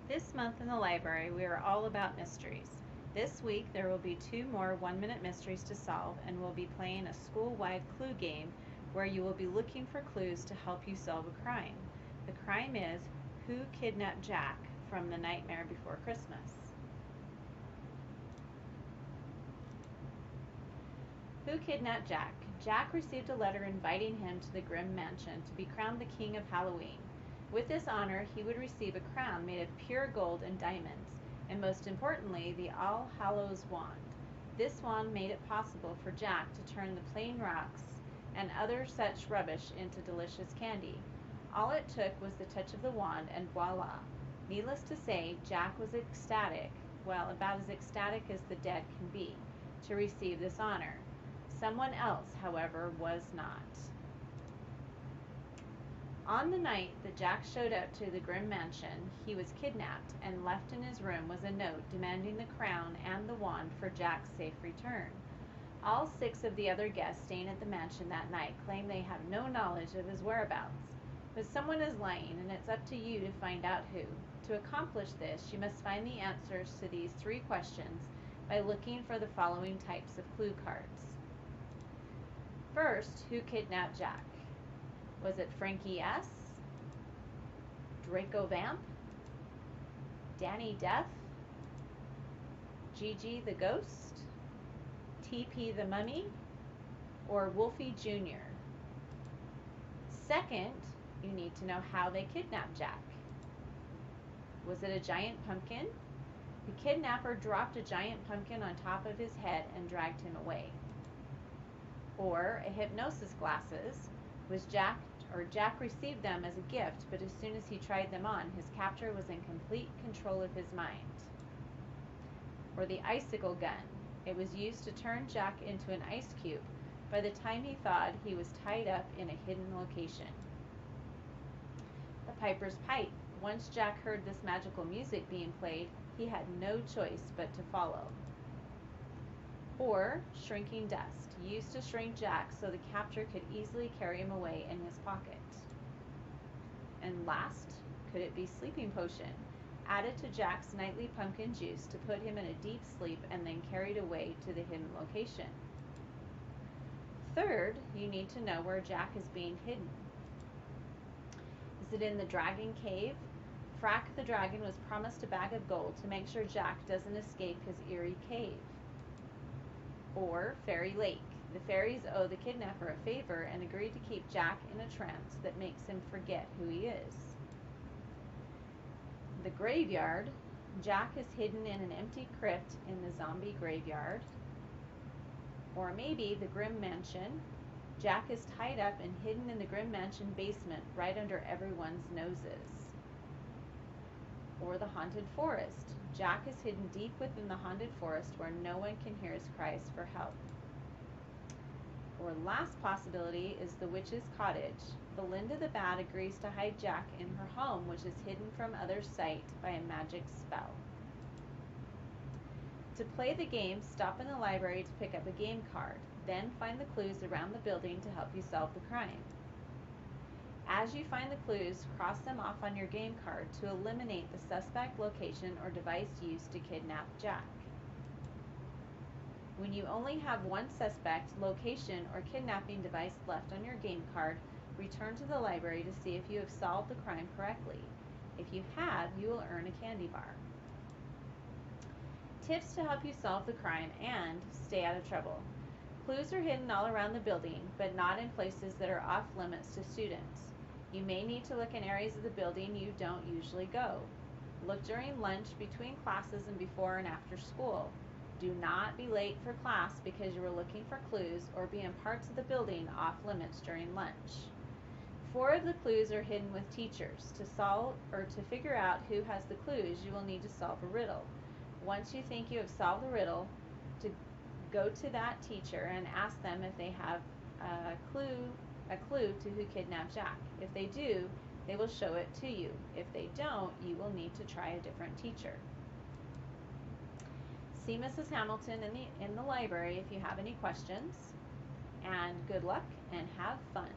This month in the library, we are all about mysteries. This week, there will be 2 more 1-minute mysteries to solve, and we'll be playing a school-wide clue game where you will be looking for clues to help you solve a crime. The crime is Who Kidnapped Jack from The Nightmare Before Christmas. Who kidnapped Jack? Jack received a letter inviting him to the Grimm mansion to be crowned the king of Halloween. With this honor, he would receive a crown made of pure gold and diamonds, and most importantly, the All Hallows wand. This wand made it possible for Jack to turn the plain rocks and other such rubbish into delicious candy. All it took was the touch of the wand, and voila! Needless to say, Jack was ecstatic, well, about as ecstatic as the dead can be, to receive this honor. Someone else, however, was not. On the night that Jack showed up to the Grimm mansion, he was kidnapped, and left in his room was a note demanding the crown and the wand for Jack's safe return. All 6 of the other guests staying at the mansion that night claim they have no knowledge of his whereabouts. But someone is lying, and it's up to you to find out who. To accomplish this, you must find the answers to these 3 questions by looking for the following types of clue cards. First, who kidnapped Jack? Was it Frankie S., Draco Vamp, Danny Death, Gigi the Ghost, TP the Mummy, or Wolfie Jr.? Second, you need to know how they kidnapped Jack. Was it a giant pumpkin? The kidnapper dropped a giant pumpkin on top of his head and dragged him away. Or a hypnosis glasses? Was Jack received them as a gift, but as soon as he tried them on, his captor was in complete control of his mind. Or the icicle gun? It was used to turn Jack into an ice cube by the time he thought he was tied up in a hidden location. The piper's pipe. Once Jack heard this magical music being played, he had no choice but to follow. Or shrinking dust, used to shrink Jack so the captor could easily carry him away in his pocket. And last, could it be sleeping potion, added to Jack's nightly pumpkin juice to put him in a deep sleep and then carried away to the hidden location? Third, you need to know where Jack is being hidden. Is it in the dragon cave? Frack the dragon was promised a bag of gold to make sure Jack doesn't escape his eerie cave. Or Fairy Lake. The fairies owe the kidnapper a favor and agree to keep Jack in a trance that makes him forget who he is. The graveyard. Jack is hidden in an empty crypt in the zombie graveyard. Or maybe the Grimm mansion. Jack is tied up and hidden in the Grimm mansion basement right under everyone's noses. Or the haunted forest. Jack is hidden deep within the haunted forest where no one can hear his cries for help. Or last possibility is the witch's cottage. Belinda the Bat agrees to hide Jack in her home, which is hidden from others' sight by a magic spell. To play the game, stop in the library to pick up a game card. Then find the clues around the building to help you solve the crime. As you find the clues, cross them off on your game card to eliminate the suspect, location, or device used to kidnap Jack. When you only have one suspect, location, or kidnapping device left on your game card, return to the library to see if you have solved the crime correctly. If you have, you will earn a candy bar. Tips to help you solve the crime and stay out of trouble. Clues are hidden all around the building, but not in places that are off limits to students. You may need to look in areas of the building you don't usually go. Look during lunch, between classes, and before and after school. Do not be late for class because you were looking for clues or be in parts of the building off limits during lunch. 4 of the clues are hidden with teachers. To solve or to figure out who has the clues, you will need to solve a riddle. Once you think you have solved the riddle, to go to that teacher and ask them if they have a clue to who kidnapped Jack. If they do, they will show it to you. If they don't, you will need to try a different teacher. See Mrs. Hamilton in the library if you have any questions. And good luck and have fun.